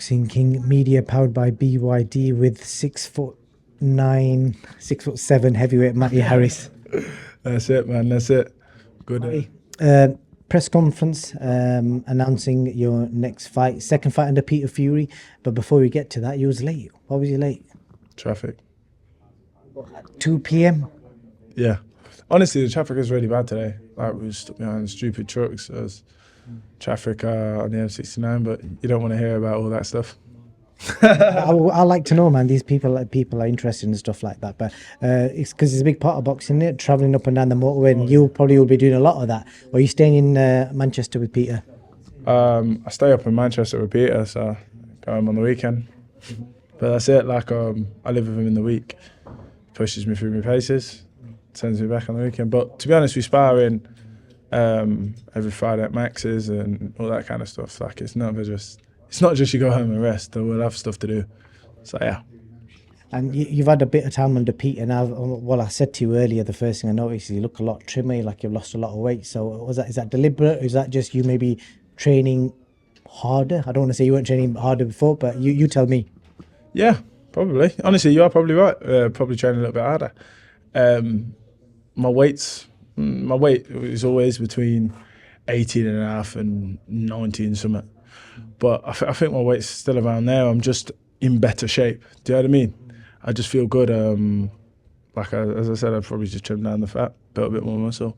Boxing King Media powered by BYD with 6'9", 6'7" heavyweight Matty Harris. That's it, man. That's it. Good. Matty, press conference announcing your next fight, second fight under Peter Fury. But before we get to that, you was late. Why was you late? Traffic. 2 p.m. Yeah. Honestly, the traffic is really bad today. Like, we were stuck behind stupid trucks. There's traffic on the M69, but you don't want to hear about all that stuff. I like to know, man. These people are interested in stuff like that, but it's because it's a big part of boxing, isn't it? Traveling up and down the motorway, and you probably will be doing a lot of that. Or are you staying in Manchester with Peter? I stay up in Manchester with Peter, so I go home on the weekend. But that's it. Like, I live with him in the week. Pushes me through my paces, sends me back on the weekend. But to be honest, we spar in every Friday at Max's and all that kind of stuff. Like, it's not just you go home and rest. We'll have stuff to do. So yeah. And you've had a bit of time under Peter now. Well, I said to you earlier, the first thing I noticed is you look a lot trimmer, like you've lost a lot of weight. So is that deliberate? Or is that just you maybe training harder? I don't want to say you weren't training harder before, but you tell me. Yeah, probably. Honestly, you are probably right. Probably training a little bit harder. My weight is always between 18 and a half and 19 something. But I think my weight's still around there. I'm just in better shape. Do you know what I mean? I just feel good. As I said, I've probably just trimmed down the fat, built a bit more muscle,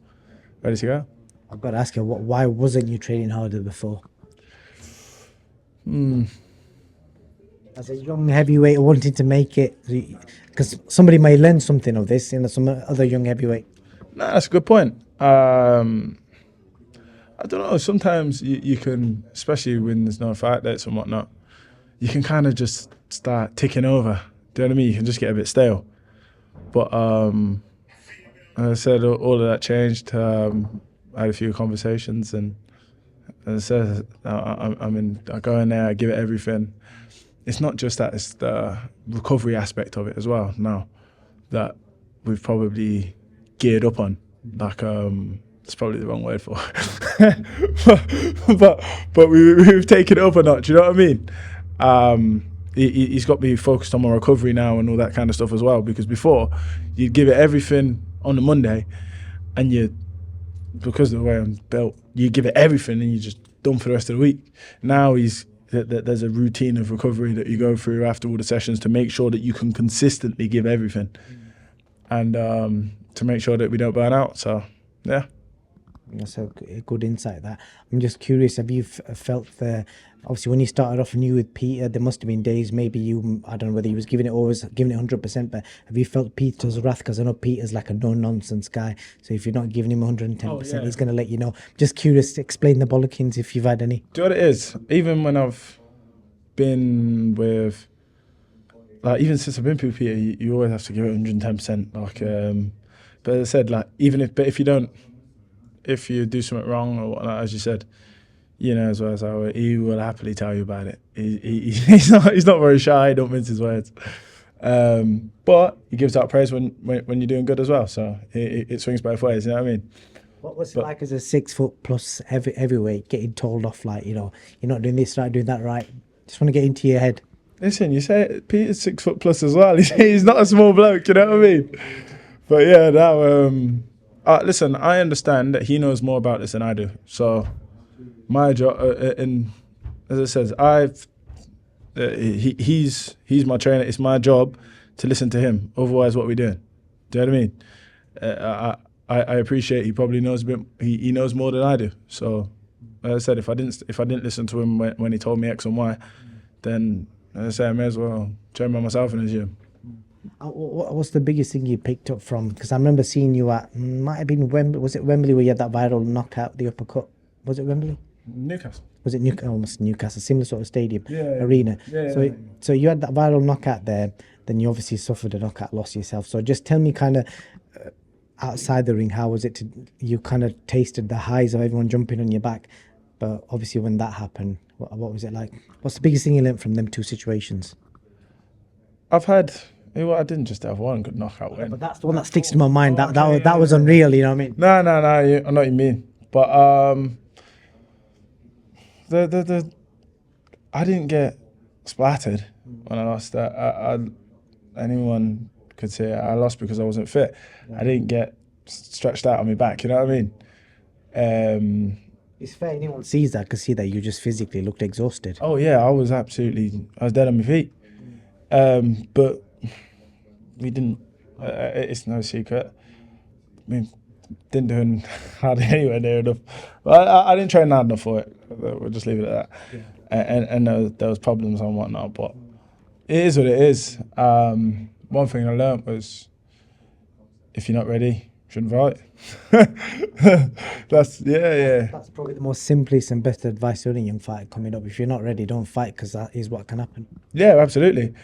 ready to go. I've got to ask you, why wasn't you training harder before? As a young heavyweight wanting to make it, because somebody may learn something of this, some other young heavyweight. No, that's a good point. I don't know, sometimes you can, especially when there's no fight dates and whatnot, you can kind of just start ticking over. Do you know what I mean? You can just get a bit stale. But as I said, all of that changed. I had a few conversations, and as I said, I go in there, I give it everything. It's not just that, it's the recovery aspect of it as well now that we've probably geared up on. Like, it's probably the wrong word for it. but we've taken it up a notch, you know what I mean? He's got me focused on my recovery now and all that kind of stuff as well, because before you'd give it everything on the Monday and because of the way I'm built, you give it everything and you're just done for the rest of the week. Now there's a routine of recovery that you go through after all the sessions to make sure that you can consistently give everything and to make sure that we don't burn out. So yeah. That's a good insight. That I'm just curious. Have you felt obviously when you started off new with Peter, there must have been days maybe I don't know whether he was giving it 100%, but have you felt Peter's wrath? Because I know Peter's like a no-nonsense guy. So if you're not giving him 110%, he's going to let you know. Just curious to explain the bollockings if you've had any. Do you know what it is? Even when I've been with, like, even since I've been with Peter, you always have to give it 110%. Like, but as I said, like, if you do something wrong or whatnot, as you said, you know, as well as he will happily tell you about it. He's not very shy. Don't mince his words. But he gives out praise when you're doing good as well. So it swings both ways. You know what I mean? What was it like as a 6 foot plus heavyweight getting told off, like, you know, you're not doing this right, doing that right? Just want to get into your head. Listen, you say Peter's 6 foot plus as well. He's not a small bloke. You know what I mean? But yeah, now. Listen, I understand that he knows more about this than I do. So my job, and as I said, he's my trainer. It's my job to listen to him. Otherwise, what are we doing? Do you know what I mean? I appreciate he probably knows a bit. He knows more than I do. So as I said, if I didn't listen to him when he told me X and Y, then as I say, I may as well train by myself in his gym. What's the biggest thing you picked up from? Because I remember seeing you at, might have been Wembley. Was it Wembley where you had that viral knockout, the uppercut? Was it Wembley? Newcastle. Was it Newcastle? Almost Newcastle, similar sort of stadium, arena. Yeah. So you had that viral knockout there. Then you obviously suffered a knockout loss yourself. So just tell me, kind of outside the ring, how was it? You kind of tasted the highs of everyone jumping on your back, but obviously when that happened, what was it like? What's the biggest thing you learned from them two situations? I didn't just have one good knockout win. But that's the one that sticks to my mind. That was unreal, you know what I mean? No, I know what you mean. But I didn't get splattered when I lost. Anyone could say I lost because I wasn't fit. I didn't get stretched out on my back. You know what I mean? It's fair. Anyone sees that, can see that you just physically looked exhausted. Oh yeah, I was dead on my feet. But we didn't. It's no secret. I mean, didn't do hardly anywhere near enough. But I didn't train hard enough for it. We'll just leave it at that. Yeah. And there was problems and whatnot, but it is what it is. One thing I learned was, if you're not ready, you shouldn't fight. That's probably the most simplest and best advice to any young fighter coming up. If you're not ready, don't fight, because that is what can happen. Yeah, absolutely.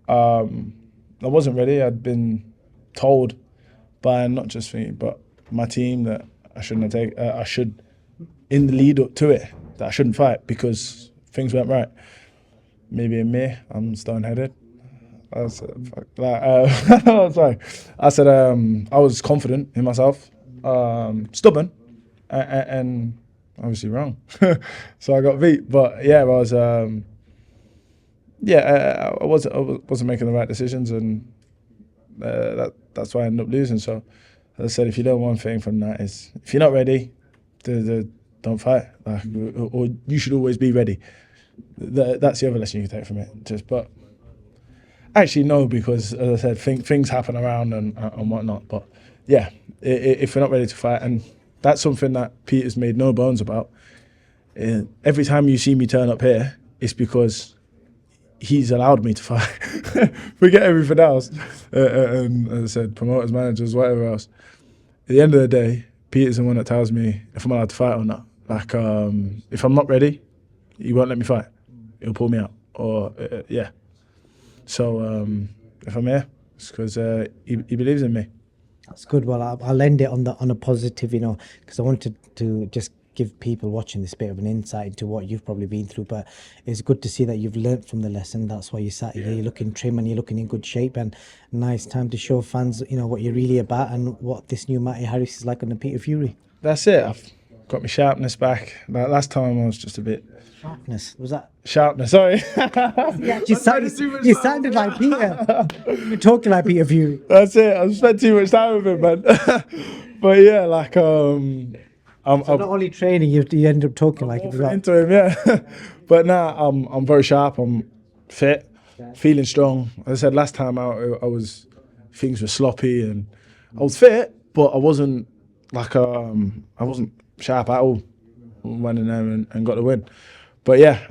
I wasn't ready. I'd been told by not just me, but my team that I shouldn't have I should, in the lead up to it, that I shouldn't fight because things weren't right. Maybe in me, I'm stone-headed. I said, fuck that. Sorry. I said I was confident in myself, stubborn, and obviously wrong. So I got beat. But yeah, I wasn't making the right decisions, and that's why I ended up losing. So as I said, if you learn one thing from that is, if you're not ready, don't fight. Or you should always be ready. That's the other lesson you can take from it. But actually no, because as I said, things happen around and whatnot. But yeah, if we're not ready to fight, and that's something that Peter's made no bones about. Every time you see me turn up here, it's because he's allowed me to fight. Forget everything else. And as I said, promoters, managers, whatever else. At the end of the day, Peter's the one that tells me if I'm allowed to fight or not. Like, if I'm not ready, he won't let me fight. He'll pull me out. Or, yeah. So, if I'm here, it's because he believes in me. That's good. Well, I'll end it on a positive, because I wanted to just give people watching this bit of an insight into what you've probably been through. But it's good to see that you've learnt from the lesson. That's why you sat here. You're looking trim and you're looking in good shape, and nice time to show fans, what you're really about and what this new Marty Harris is like under Peter Fury. That's it. I've got my sharpness back. Last time I was just a bit. Sharpness, was that? Sharpness, sorry. Yeah, you sounded like Peter. You're talking like Peter Fury. That's it. I've spent too much time with him, man. But yeah, like I'm not only training, you end up talking like it. Into him, yeah. But now I'm very sharp. I'm fit, feeling strong. As I said last time out, things were sloppy, and I was fit, but I wasn't I wasn't sharp at all. Went in there and got the win. But yeah,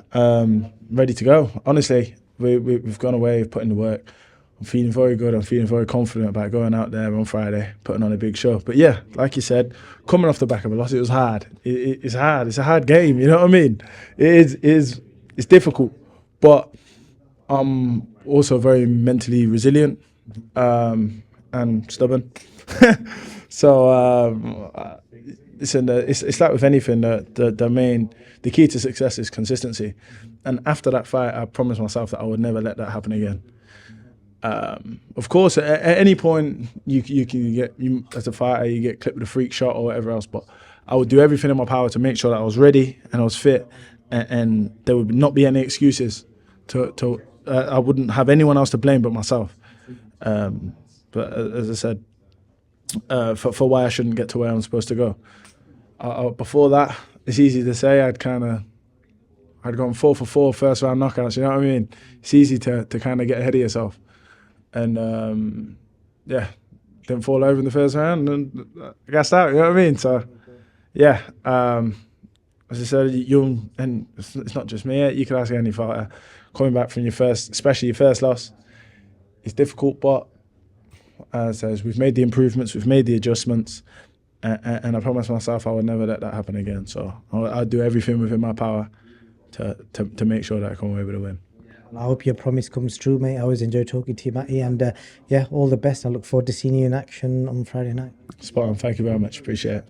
ready to go. Honestly, we've gone away, we've put in the work. I'm feeling very good. I'm feeling very confident about going out there on Friday, putting on a big show. But yeah, like you said, coming off the back of a loss, it was hard. It's hard. It's a hard game. You know what I mean? It's difficult, but I'm also very mentally resilient and stubborn. So it's like with anything. The key to success is consistency. And after that fight, I promised myself that I would never let that happen again. Of course, at any point you can get, as a fighter, you get clipped with a freak shot or whatever else. But I would do everything in my power to make sure that I was ready and I was fit, and there would not be any excuses. I wouldn't have anyone else to blame but myself. But as I said, for why I shouldn't get to where I'm supposed to go. Before that, it's easy to say I'd gone 4 for 4 first round knockouts. You know what I mean? It's easy to kind of get ahead of yourself. And yeah, didn't fall over in the first round and I gassed out, you know what I mean? So yeah, as I said, young, and it's not just me, you can ask any fighter, coming back from especially your first loss, it's difficult, but as I said, we've made the improvements, we've made the adjustments, and I promised myself I would never let that happen again. So I'd do everything within my power to make sure that I come away with a win. I hope your promise comes true, mate. I always enjoy talking to you, Matty, and yeah, all the best. I look forward to seeing you in action on Friday night. Spot on. Thank you very much. Appreciate it.